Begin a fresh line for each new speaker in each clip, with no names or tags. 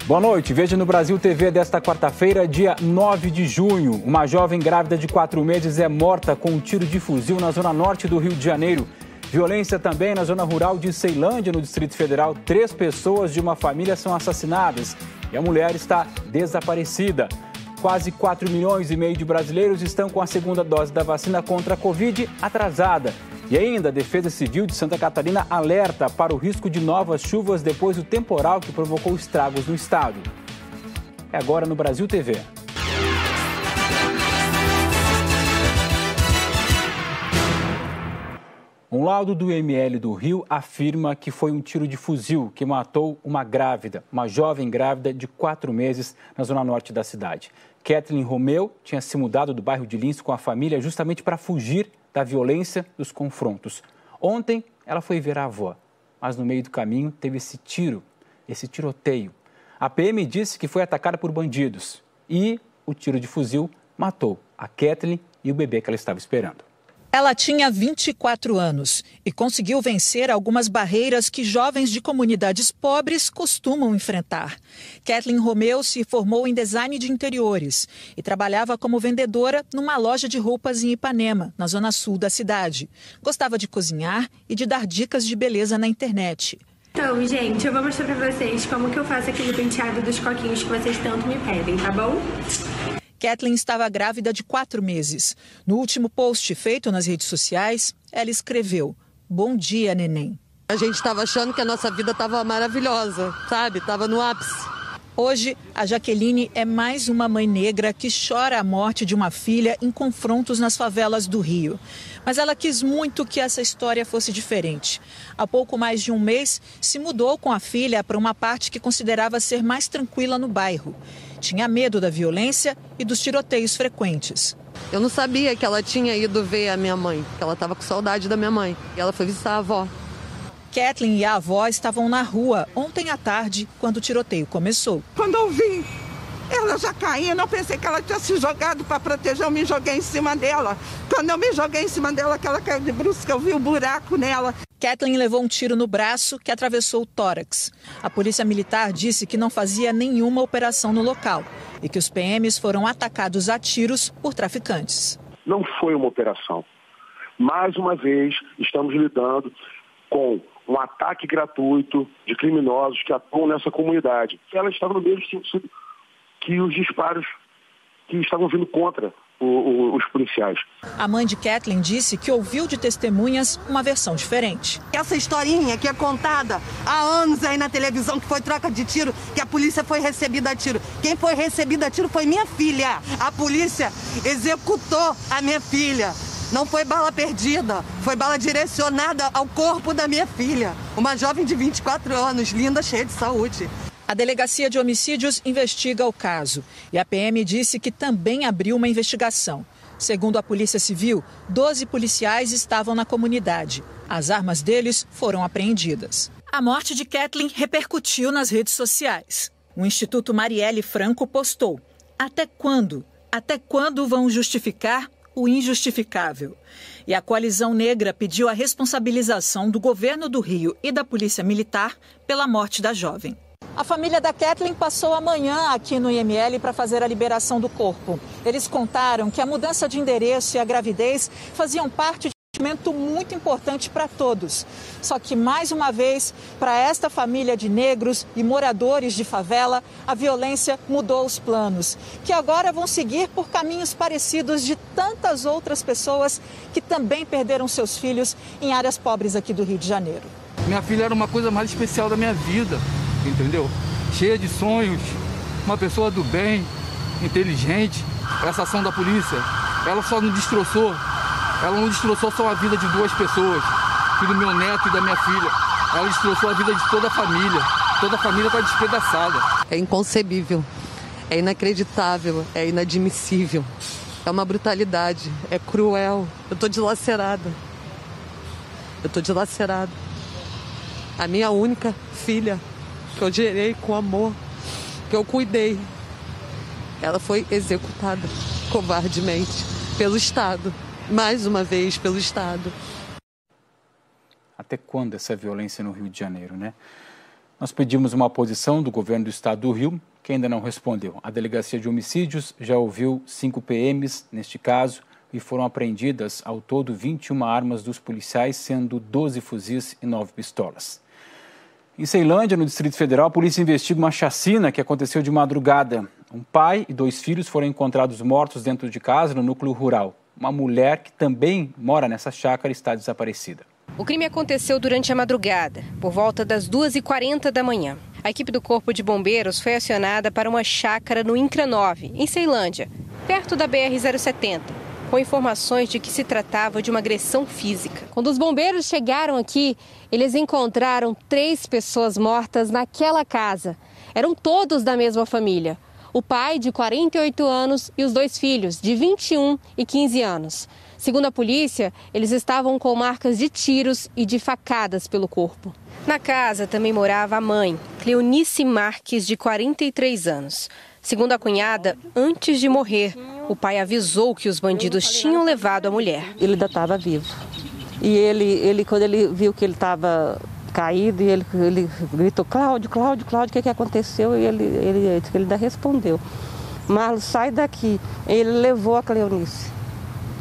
Boa noite. Veja no Brasil TV desta quarta-feira, dia 9 de junho. Uma jovem grávida de 4 meses é morta com um tiro de fuzil na zona norte do Rio de Janeiro. Violência também na zona rural de Ceilândia, no Distrito Federal. 3 pessoas de uma família são assassinadas e a mulher está desaparecida. Quase 4,5 milhões de brasileiros estão com a segunda dose da vacina contra a Covid atrasada. E ainda, a Defesa Civil de Santa Catarina alerta para o risco de novas chuvas depois do temporal que provocou estragos no estado. É agora no Brasil TV. Um laudo do IML do Rio afirma que foi um tiro de fuzil que matou uma jovem grávida de 4 meses na zona norte da cidade. Kathleen Romeu tinha se mudado do bairro de Lins com a família justamente para fugir da violência dos confrontos. Ontem, ela foi ver a avó, mas no meio do caminho teve esse tiroteio. A PM disse que foi atacada por bandidos e o tiro de fuzil matou a Kathleen e o bebê que ela estava esperando.
Ela tinha 24 anos e conseguiu vencer algumas barreiras que jovens de comunidades pobres costumam enfrentar. Kathleen Romeu se formou em design de interiores e trabalhava como vendedora numa loja de roupas em Ipanema, na zona sul da cidade. Gostava de cozinhar e de dar dicas de beleza na internet.
Então, gente, eu vou mostrar pra vocês como que eu faço aquele penteado dos coquinhos que vocês tanto me pedem, tá bom?
Kathleen estava grávida de 4 meses. No último post feito nas redes sociais, ela escreveu: "Bom dia, neném."
A gente estava achando que a nossa vida estava maravilhosa, sabe? Estava no ápice.
Hoje, a Jaqueline é mais uma mãe negra que chora a morte de uma filha em confrontos nas favelas do Rio. Mas ela quis muito que essa história fosse diferente. Há pouco mais de um mês, se mudou com a filha para uma parte que considerava ser mais tranquila no bairro. Tinha medo da violência e dos tiroteios frequentes.
Eu não sabia que ela tinha ido ver a minha mãe, que ela estava com saudade da minha mãe. E ela foi visitar a avó.
Kathleen e a avó estavam na rua ontem à tarde, quando o tiroteio começou.
Quando eu vi ela já caindo, eu pensei que ela tinha se jogado para proteger, eu me joguei em cima dela. Quando eu me joguei em cima dela, que ela caiu de brusca, eu vi o buraco nela.
Kathleen levou um tiro no braço que atravessou o tórax. A polícia militar disse que não fazia nenhuma operação no local e que os PMs foram atacados a tiros por traficantes.
Não foi uma operação. Mais uma vez, estamos lidando com um ataque gratuito de criminosos que atuam nessa comunidade. Ela estava no mesmo sentido que os disparos que estavam vindo contra os policiais.
A mãe de Kathleen disse que ouviu de testemunhas uma versão diferente.
Essa historinha que é contada há anos aí na televisão, que foi troca de tiro, que a polícia foi recebida a tiro. Quem foi recebida a tiro foi minha filha. A polícia executou a minha filha. Não foi bala perdida, foi bala direcionada ao corpo da minha filha. Uma jovem de 24 anos, linda, cheia de saúde.
A Delegacia de Homicídios investiga o caso e a PM disse que também abriu uma investigação. Segundo a Polícia Civil, 12 policiais estavam na comunidade. As armas deles foram apreendidas. A morte de Kathleen repercutiu nas redes sociais. O Instituto Marielle Franco postou: "Até quando? Até quando vão justificar o injustificável?" E a Coalizão Negra pediu a responsabilização do governo do Rio e da Polícia Militar pela morte da jovem. A família da Kathleen passou a manhã aqui no IML para fazer a liberação do corpo. Eles contaram que a mudança de endereço e a gravidez faziam parte de um momento muito importante para todos. Só que, mais uma vez, para esta família de negros e moradores de favela, a violência mudou os planos, que agora vão seguir por caminhos parecidos de tantas outras pessoas que também perderam seus filhos em áreas pobres aqui do Rio de Janeiro.
Minha filha era uma coisa mais especial da minha vida, entendeu? Cheia de sonhos, uma pessoa do bem, inteligente. Essa ação da polícia, ela só não destroçou só a vida de 2 pessoas, que do meu neto e da minha filha. Ela destroçou a vida de toda a família. Toda a família está despedaçada.
É inconcebível, é inacreditável, é inadmissível. É uma brutalidade, é cruel. Eu tô dilacerada. A minha única filha, que eu gerei com amor, que eu cuidei, ela foi executada covardemente pelo Estado. Mais uma vez, pelo Estado.
Até quando essa violência no Rio de Janeiro, né? Nós pedimos uma posição do governo do estado do Rio, que ainda não respondeu. A Delegacia de Homicídios já ouviu 5 PMs neste caso e foram apreendidas ao todo 21 armas dos policiais, sendo 12 fuzis e 9 pistolas. Em Ceilândia, no Distrito Federal, a polícia investiga uma chacina que aconteceu de madrugada. Um pai e 2 filhos foram encontrados mortos dentro de casa no núcleo rural. Uma mulher que também mora nessa chácara está desaparecida.
O crime aconteceu durante a madrugada, por volta das 2h40 da manhã. A equipe do Corpo de Bombeiros foi acionada para uma chácara no INCRA 9, em Ceilândia, perto da BR-070, com informações de que se tratava de uma agressão física. Quando os bombeiros chegaram aqui, eles encontraram 3 pessoas mortas naquela casa. Eram todos da mesma família. O pai, de 48 anos, e os 2 filhos, de 21 e 15 anos. Segundo a polícia, eles estavam com marcas de tiros e de facadas pelo corpo. Na casa também morava a mãe, Cleonice Marques, de 43 anos. Segundo a cunhada, antes de morrer, o pai avisou que os bandidos tinham levado a mulher.
Ele ainda estava vivo. E ele, quando ele viu que ele estava caído, e ele gritou, Cláudio, Cláudio, Cláudio, o que aconteceu? E ele ainda respondeu, Marlos, sai daqui. Ele levou a Cleonice.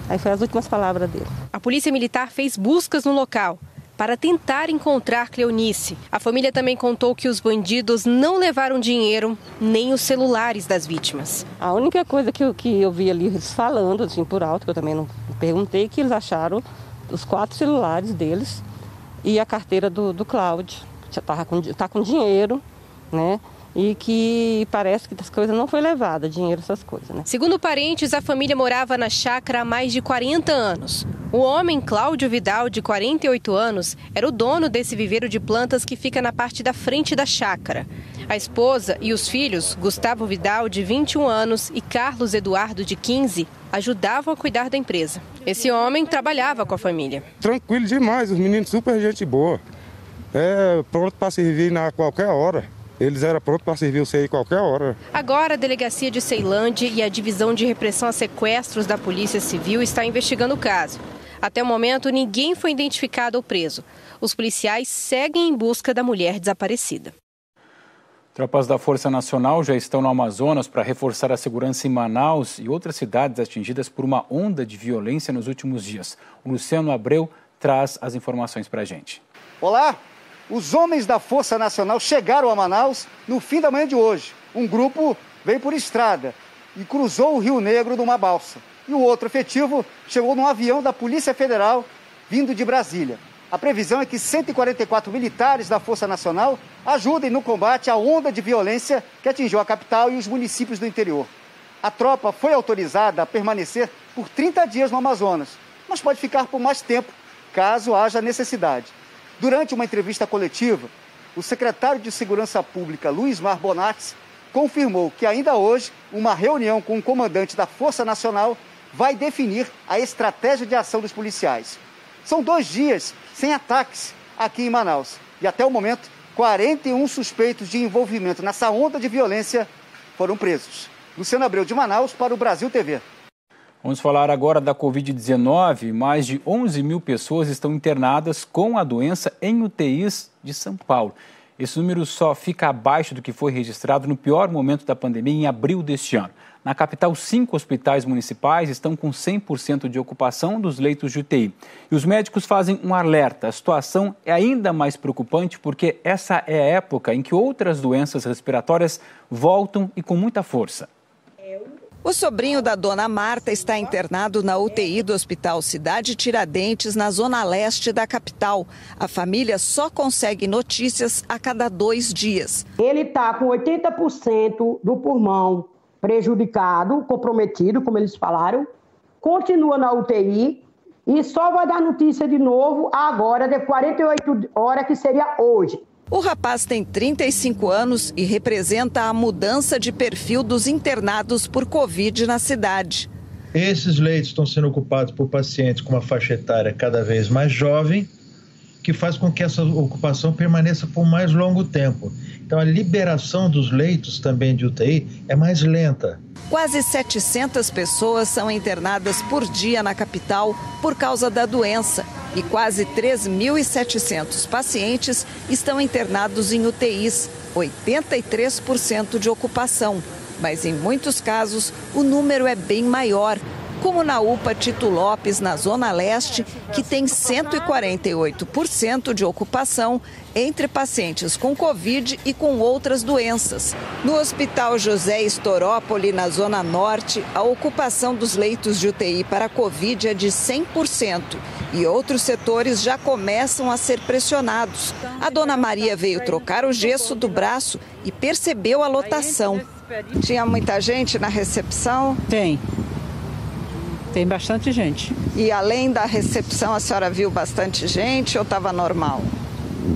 Aí foi as últimas palavras dele.
A polícia militar fez buscas no local para tentar encontrar Cleonice. A família também contou que os bandidos não levaram dinheiro nem os celulares das vítimas.
A única coisa que eu vi ali eles falando, assim, por alto, que eu também não perguntei, que eles acharam os 4 celulares deles e a carteira do Cláudio. Tá com dinheiro, né? E que parece que as coisas não foi levada, dinheiro, essas coisas, né?
Segundo parentes, a família morava na chácara há mais de 40 anos. O homem, Cláudio Vidal, de 48 anos, era o dono desse viveiro de plantas que fica na parte da frente da chácara. A esposa e os filhos, Gustavo Vidal, de 21 anos, e Carlos Eduardo, de 15, ajudavam a cuidar da empresa. Esse homem trabalhava com a família.
Tranquilo demais, os meninos super gente boa. Pronto para servir a qualquer hora. Eles eram prontos para servir você aí qualquer hora.
Agora, a Delegacia de Ceilândia e a Divisão de Repressão a Sequestros da Polícia Civil está investigando o caso. Até o momento, ninguém foi identificado ou preso. Os policiais seguem em busca da mulher desaparecida.
Tropas da Força Nacional já estão no Amazonas para reforçar a segurança em Manaus e outras cidades atingidas por uma onda de violência nos últimos dias. O Luciano Abreu traz as informações para a gente.
Olá! Os homens da Força Nacional chegaram a Manaus no fim da manhã de hoje. Um grupo veio por estrada e cruzou o Rio Negro numa balsa. E o outro efetivo chegou num avião da Polícia Federal vindo de Brasília. A previsão é que 144 militares da Força Nacional ajudem no combate à onda de violência que atingiu a capital e os municípios do interior. A tropa foi autorizada a permanecer por 30 dias no Amazonas, mas pode ficar por mais tempo, caso haja necessidade. Durante uma entrevista coletiva, o secretário de Segurança Pública, Luiz Mar Bonatti, confirmou que ainda hoje uma reunião com o comandante da Força Nacional vai definir a estratégia de ação dos policiais. São 2 dias sem ataques aqui em Manaus e até o momento 41 suspeitos de envolvimento nessa onda de violência foram presos. Luciano Abreu de Manaus para o Brasil TV.
Vamos falar agora da Covid-19. Mais de 11 mil pessoas estão internadas com a doença em UTIs de São Paulo. Esse número só fica abaixo do que foi registrado no pior momento da pandemia em abril deste ano. Na capital, 5 hospitais municipais estão com 100% de ocupação dos leitos de UTI. E os médicos fazem um alerta. A situação é ainda mais preocupante porque essa é a época em que outras doenças respiratórias voltam e com muita força.
O sobrinho da dona Marta está internado na UTI do Hospital Cidade Tiradentes, na zona leste da capital. A família só consegue notícias a cada 2 dias.
Ele está com 80% do pulmão prejudicado, comprometido, como eles falaram, continua na UTI e só vai dar notícia de novo agora, de 48 horas, que seria hoje.
O rapaz tem 35 anos e representa a mudança de perfil dos internados por Covid na cidade.
Esses leitos estão sendo ocupados por pacientes com uma faixa etária cada vez mais jovem, que faz com que essa ocupação permaneça por mais longo tempo. Então, a liberação dos leitos também de UTI é mais lenta.
Quase 700 pessoas são internadas por dia na capital por causa da doença. e quase 3.700 pacientes estão internados em UTIs, 83% de ocupação. Mas em muitos casos o número é bem maior, como na UPA Tito Lopes, na Zona Leste, que tem 148% de ocupação entre pacientes com Covid e com outras doenças. No Hospital José Estorópoli, na Zona Norte, a ocupação dos leitos de UTI para Covid é de 100% e outros setores já começam a ser pressionados. A dona Maria veio trocar o gesso do braço e percebeu a lotação. Tinha muita gente na recepção?
Tem bastante gente.
E além da recepção, a senhora viu bastante gente ou estava normal?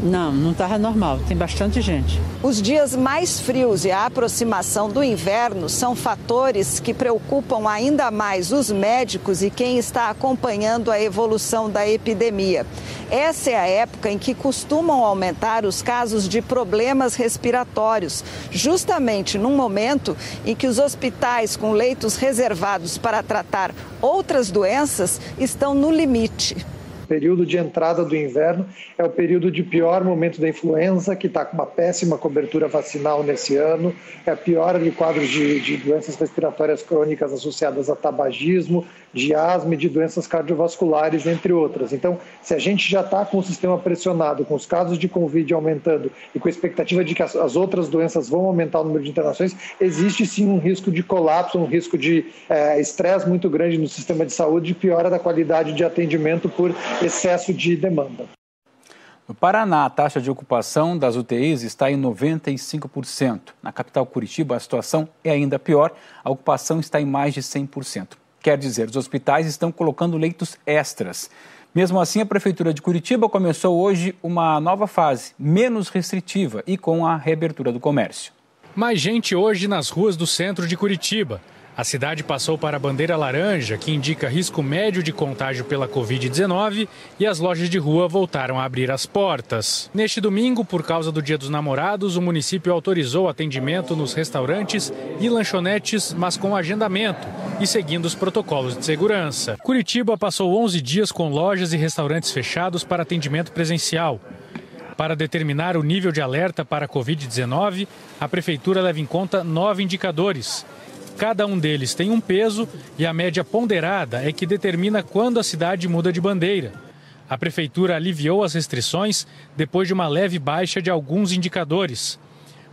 Não estava normal, tem bastante gente.
Os dias mais frios e a aproximação do inverno são fatores que preocupam ainda mais os médicos e quem está acompanhando a evolução da epidemia. Essa é a época em que costumam aumentar os casos de problemas respiratórios, justamente num momento em que os hospitais com leitos reservados para tratar outras doenças estão no limite.
O período de entrada do inverno é o período de pior momento da influenza, que está com uma péssima cobertura vacinal nesse ano, é a pior de quadros de doenças respiratórias crônicas associadas a tabagismo, de asma e de doenças cardiovasculares, entre outras. Então, se a gente já está com o sistema pressionado, com os casos de Covid aumentando e com a expectativa de que as outras doenças vão aumentar o número de internações, existe sim um risco de colapso, um risco de estresse muito grande no sistema de saúde e piora da qualidade de atendimento por excesso de demanda.
No Paraná, a taxa de ocupação das UTIs está em 95%. Na capital Curitiba, a situação é ainda pior, a ocupação está em mais de 100%. Quer dizer, os hospitais estão colocando leitos extras. Mesmo assim, a Prefeitura de Curitiba começou hoje uma nova fase, menos restritiva e com a reabertura do comércio.
Mais gente hoje nas ruas do centro de Curitiba. A cidade passou para a bandeira laranja, que indica risco médio de contágio pela Covid-19, e as lojas de rua voltaram a abrir as portas. Neste domingo, por causa do Dia dos Namorados, o município autorizou atendimento nos restaurantes e lanchonetes, mas com agendamento e seguindo os protocolos de segurança. Curitiba passou 11 dias com lojas e restaurantes fechados para atendimento presencial. Para determinar o nível de alerta para a Covid-19, a Prefeitura leva em conta 9 indicadores. Cada um deles tem um peso e a média ponderada é que determina quando a cidade muda de bandeira. A Prefeitura aliviou as restrições depois de uma leve baixa de alguns indicadores.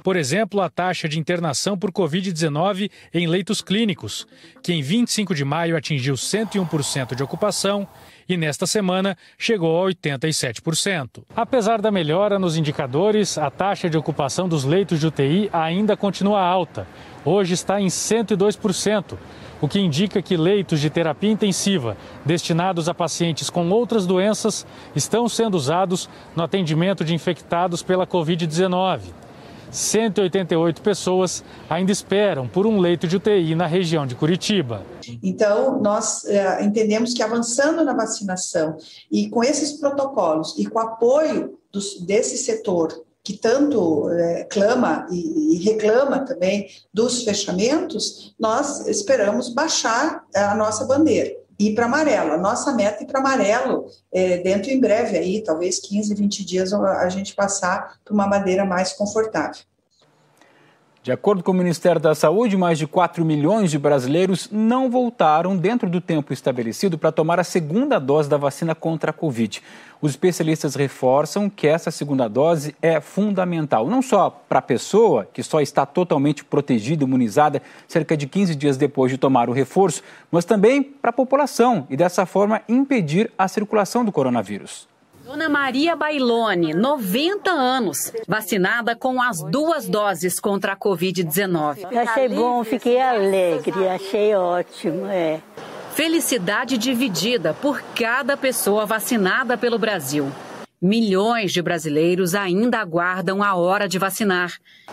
Por exemplo, a taxa de internação por Covid-19 em leitos clínicos, que em 25 de maio atingiu 101% de ocupação e nesta semana chegou a 87%. Apesar da melhora nos indicadores, a taxa de ocupação dos leitos de UTI ainda continua alta. Hoje está em 102%, o que indica que leitos de terapia intensiva destinados a pacientes com outras doenças estão sendo usados no atendimento de infectados pela Covid-19. 188 pessoas ainda esperam por um leito de UTI na região de Curitiba.
Então, nós entendemos que avançando na vacinação e com esses protocolos e com o apoio desse setor que tanto clama e reclama também dos fechamentos, nós esperamos baixar a nossa bandeira. Ir para amarelo, a nossa meta é ir para amarelo dentro em breve, aí, talvez 15, 20 dias a gente passar para uma bandeira mais confortável.
De acordo com o Ministério da Saúde, mais de 4 milhões de brasileiros não voltaram dentro do tempo estabelecido para tomar a segunda dose da vacina contra a Covid. Os especialistas reforçam que essa segunda dose é fundamental, não só para a pessoa, que só está totalmente protegida, imunizada, cerca de 15 dias depois de tomar o reforço, mas também para a população e, dessa forma, impedir a circulação do coronavírus.
Dona Maria Bailone, 90 anos, vacinada com as 2 doses contra a Covid-19.
Achei bom, fiquei alegre, achei ótimo,
Felicidade dividida por cada pessoa vacinada pelo Brasil. Milhões de brasileiros ainda aguardam a hora de vacinar.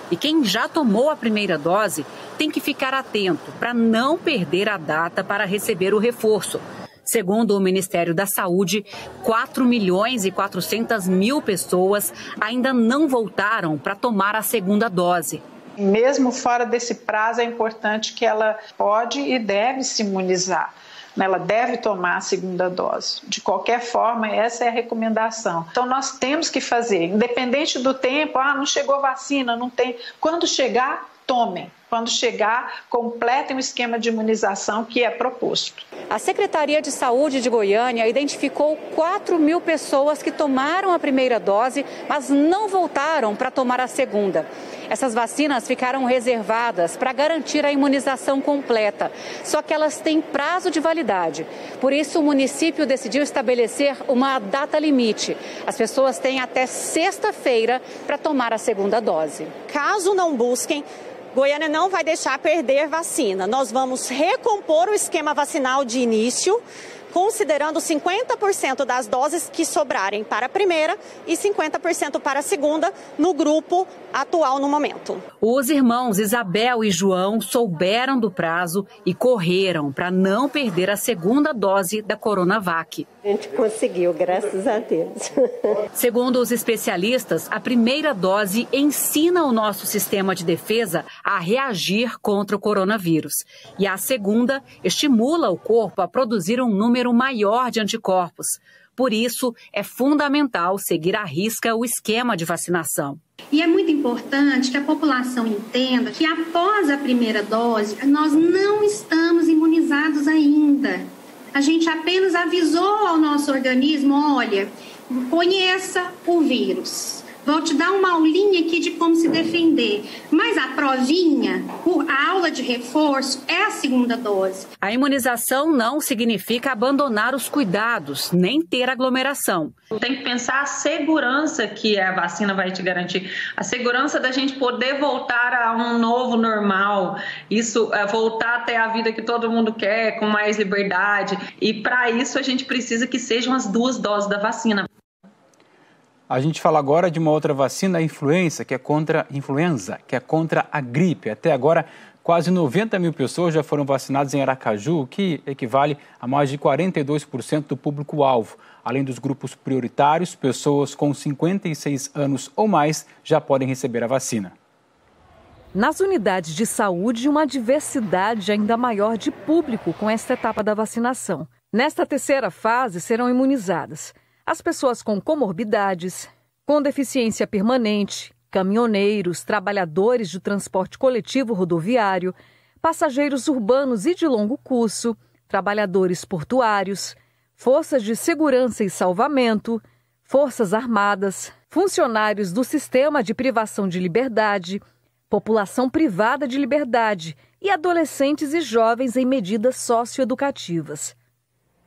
E quem já tomou a primeira dose tem que ficar atento para não perder a data para receber o reforço. Segundo o Ministério da Saúde, 4 milhões e 400 mil pessoas ainda não voltaram para tomar a segunda dose.
Mesmo fora desse prazo, é importante que ela pode e deve se imunizar. Ela deve tomar a segunda dose. De qualquer forma, essa é a recomendação. Então, nós temos que fazer, independente do tempo, não chegou vacina, não tem. Quando chegar, tomem. Quando chegar, completem o esquema de imunização que é proposto.
A Secretaria de Saúde de Goiânia identificou 4.000 pessoas que tomaram a primeira dose, mas não voltaram para tomar a segunda. Essas vacinas ficaram reservadas para garantir a imunização completa, só que elas têm prazo de validade. Por isso, o município decidiu estabelecer uma data limite. As pessoas têm até sexta-feira para tomar a segunda dose.
Caso não busquem, Goiânia não vai deixar perder vacina. Nós vamos recompor o esquema vacinal de início, considerando 50% das doses que sobrarem para a primeira e 50% para a segunda no grupo atual no momento.
Os irmãos Isabel e João souberam do prazo e correram para não perder a segunda dose da Coronavac.
A gente conseguiu, graças a Deus.
Segundo os especialistas, a primeira dose ensina o nosso sistema de defesa a reagir contra o coronavírus. E a segunda estimula o corpo a produzir um número maior de anticorpos. Por isso, é fundamental seguir à risca o esquema de vacinação.
E é muito importante que a população entenda que após a primeira dose, nós não estamos imunizados ainda. A gente apenas avisou ao nosso organismo, olha, conheça o vírus. Vou te dar uma aulinha aqui de como se defender. Mas a provinha, a aula de reforço, é a segunda dose.
A imunização não significa abandonar os cuidados, nem ter aglomeração.
Tem que pensar a segurança que a vacina vai te garantir. A segurança da gente poder voltar a um novo normal. Isso é voltar até a vida que todo mundo quer, com mais liberdade. E para isso a gente precisa que sejam as 2 doses da vacina.
A gente fala agora de uma outra vacina, a influenza, que é contra a gripe. Até agora, quase 90 mil pessoas já foram vacinadas em Aracaju, o que equivale a mais de 42% do público-alvo. Além dos grupos prioritários, pessoas com 56 anos ou mais já podem receber a vacina.
Nas unidades de saúde, uma diversidade ainda maior de público com esta etapa da vacinação. Nesta terceira fase, serão imunizadas as pessoas com comorbidades, com deficiência permanente, caminhoneiros, trabalhadores de transporte coletivo rodoviário, passageiros urbanos e de longo curso, trabalhadores portuários, forças de segurança e salvamento, forças armadas, funcionários do sistema de privação de liberdade, população privada de liberdade e adolescentes e jovens em medidas socioeducativas.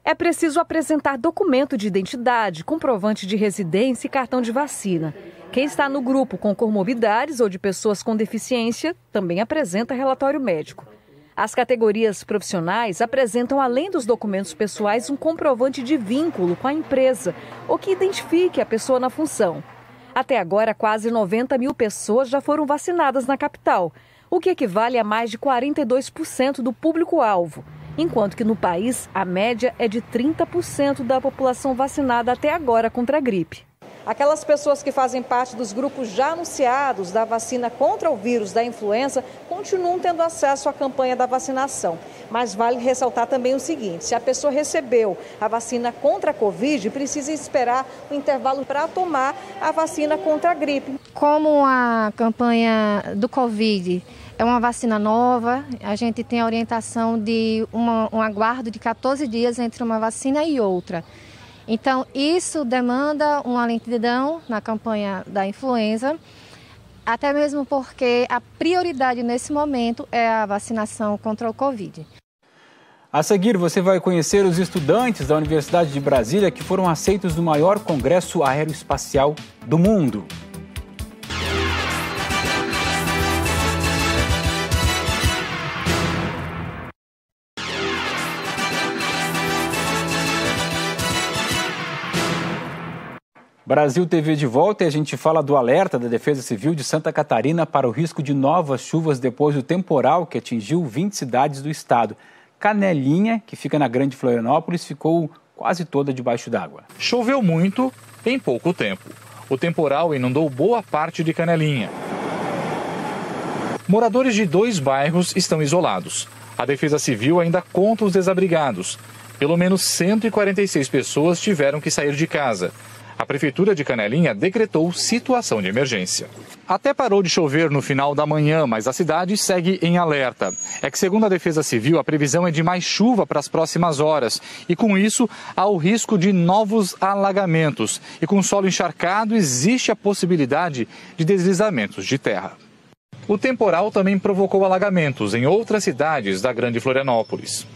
É preciso apresentar documento de identidade, comprovante de residência e cartão de vacina. Quem está no grupo com comorbidades ou de pessoas com deficiência também apresenta relatório médico. As categorias profissionais apresentam, além dos documentos pessoais, um comprovante de vínculo com a empresa ou que identifique a pessoa na função. Até agora, quase 90 mil pessoas já foram vacinadas na capital, o que equivale a mais de 42% do público-alvo. Enquanto que no país a média é de 30% da população vacinada até agora contra a gripe. Aquelas pessoas que fazem parte dos grupos já anunciados da vacina contra o vírus da influenza continuam tendo acesso à campanha da vacinação. Mas vale ressaltar também o seguinte: se a pessoa recebeu a vacina contra a Covid, precisa esperar um intervalo para tomar a vacina contra a gripe.
Como a campanha do Covid é uma vacina nova, a gente tem a orientação de um aguardo de 14 dias entre uma vacina e outra. Então, isso demanda uma lentidão na campanha da influenza, até mesmo porque a prioridade nesse momento é a vacinação contra o Covid.
A seguir, você vai conhecer os estudantes da Universidade de Brasília que foram aceitos no maior congresso aeroespacial do mundo. Brasil TV de volta e a gente fala do alerta da Defesa Civil de Santa Catarina para o risco de novas chuvas depois do temporal que atingiu 20 cidades do estado. Canelinha, que fica na Grande Florianópolis, ficou quase toda debaixo d'água.
Choveu muito em pouco tempo. O temporal inundou boa parte de Canelinha.
Moradores de 2 bairros estão isolados. A Defesa Civil ainda conta os desabrigados. Pelo menos 146 pessoas tiveram que sair de casa. A Prefeitura de Canelinha decretou situação de emergência. Até parou de chover no final da manhã, mas a cidade segue em alerta. É que, segundo a Defesa Civil, a previsão é de mais chuva para as próximas horas. E com isso, há o risco de novos alagamentos. E com solo encharcado, existe a possibilidade de deslizamentos de terra. O temporal também provocou alagamentos em outras cidades da Grande Florianópolis.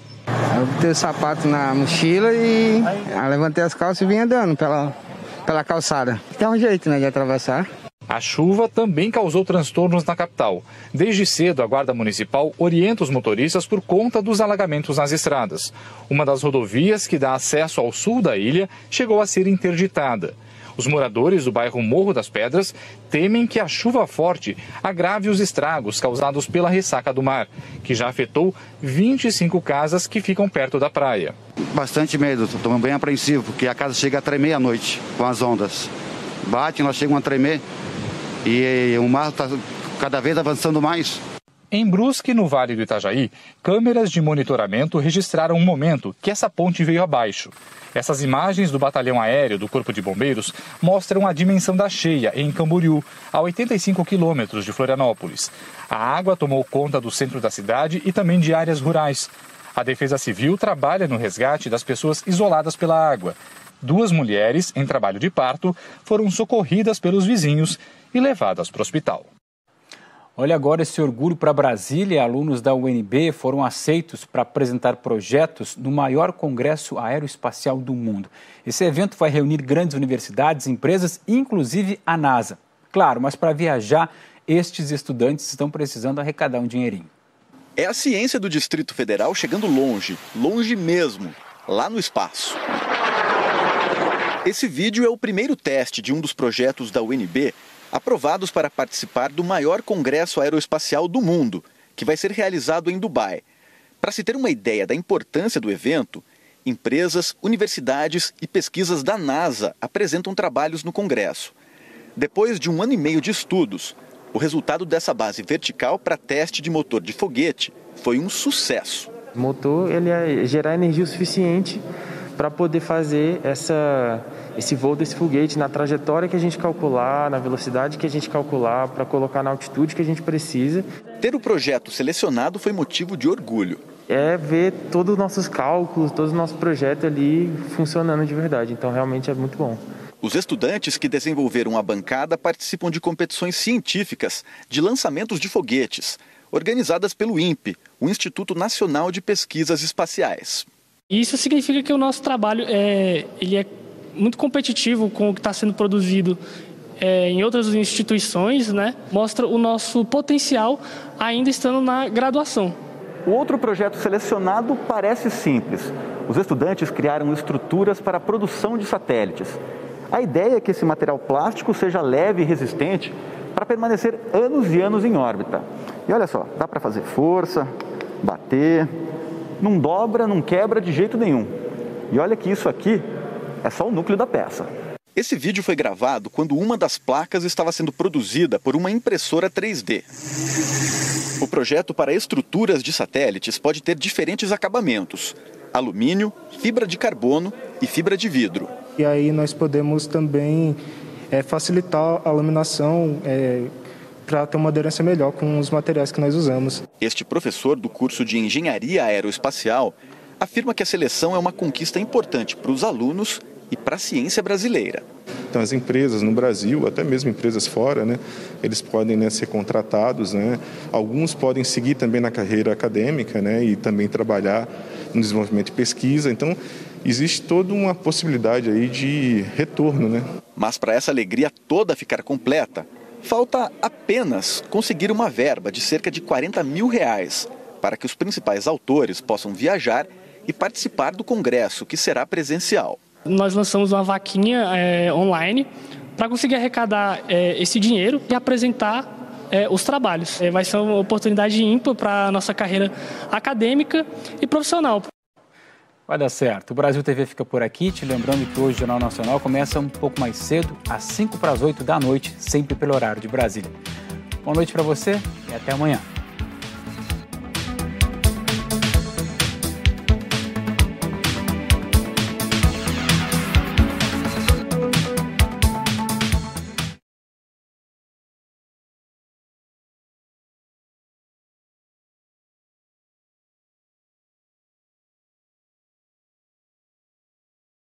Eu botei o sapato na mochila e levantei as calças e vim andando pela calçada. Tem um jeito, né, de atravessar.
A chuva também causou transtornos na capital. Desde cedo, a Guarda Municipal orienta os motoristas por conta dos alagamentos nas estradas. Uma das rodovias que dá acesso ao sul da ilha chegou a ser interditada. Os moradores do bairro Morro das Pedras temem que a chuva forte agrave os estragos causados pela ressaca do mar, que já afetou 25 casas que ficam perto da praia.
Bastante medo, estou bem apreensivo, porque a casa chega a tremer à noite com as ondas. Bate, nós chegamos a tremer e o mar está cada vez avançando mais.
Em Brusque, no Vale do Itajaí, câmeras de monitoramento registraram um momento que essa ponte veio abaixo. Essas imagens do batalhão aéreo do Corpo de Bombeiros mostram a dimensão da cheia em Camboriú, a 85 quilômetros de Florianópolis. A água tomou conta do centro da cidade e também de áreas rurais. A Defesa Civil trabalha no resgate das pessoas isoladas pela água. 2 mulheres, em trabalho de parto, foram socorridas pelos vizinhos e levadas para o hospital.
Olha agora esse orgulho para Brasília. Alunos da UNB foram aceitos para apresentar projetos no maior congresso aeroespacial do mundo. Esse evento vai reunir grandes universidades, empresas, inclusive a NASA. Claro, mas para viajar, estes estudantes estão precisando arrecadar um dinheirinho.
É a ciência do Distrito Federal chegando longe, longe mesmo, lá no espaço. Esse vídeo é o primeiro teste de um dos projetos da UNB aprovados para participar do maior congresso aeroespacial do mundo, que vai ser realizado em Dubai. Para se ter uma ideia da importância do evento, empresas, universidades e pesquisas da NASA apresentam trabalhos no congresso. Depois de 1 ano e meio de estudos, o resultado dessa base vertical para teste de motor de foguete foi um sucesso.
O motor ele é gerar energia o suficiente para poder fazer esse voo desse foguete na trajetória que a gente calcular, na velocidade que a gente calcular, para colocar na altitude que a gente precisa.
Ter o projeto selecionado foi motivo de orgulho.
É ver todos os nossos cálculos, todo o nosso projeto ali funcionando de verdade, então realmente é muito bom.
Os estudantes que desenvolveram a bancada participam de competições científicas de lançamentos de foguetes, organizadas pelo INPE, o Instituto Nacional de Pesquisas Espaciais.
Isso significa que o nosso trabalho ele é muito competitivo com o que está sendo produzido em outras instituições, né? Mostra o nosso potencial ainda estando na graduação.
O outro projeto selecionado parece simples. Os estudantes criaram estruturas para a produção de satélites. A ideia é que esse material plástico seja leve e resistente para permanecer anos e anos em órbita. E olha só, dá para fazer força, bater, não dobra, não quebra de jeito nenhum. E olha que isso aqui é só o núcleo da peça. Esse vídeo foi gravado quando uma das placas estava sendo produzida por uma impressora 3D. O projeto para estruturas de satélites pode ter diferentes acabamentos: alumínio, fibra de carbono e fibra de vidro.
E aí nós podemos também facilitar a laminação para ter uma aderência melhor com os materiais que nós usamos.
Este professor do curso de Engenharia Aeroespacial afirma que a seleção é uma conquista importante para os alunos e para a ciência brasileira.
Então as empresas no Brasil, até mesmo empresas fora, né, eles podem ser contratados, né, alguns podem seguir também na carreira acadêmica, né, e também trabalhar no desenvolvimento de pesquisa. Então existe toda uma possibilidade aí de retorno, né?
Mas para essa alegria toda ficar completa, falta apenas conseguir uma verba de cerca de R$40 mil para que os principais autores possam viajar e participar do congresso, que será presencial.
Nós lançamos uma vaquinha online para conseguir arrecadar esse dinheiro e apresentar os trabalhos. Vai ser uma oportunidade ímpar para a nossa carreira acadêmica e profissional.
Vai dar certo. O Brasil TV fica por aqui, te lembrando que hoje o Jornal Nacional começa um pouco mais cedo, às 7:55 da noite, sempre pelo horário de Brasília. Boa noite para você e até amanhã.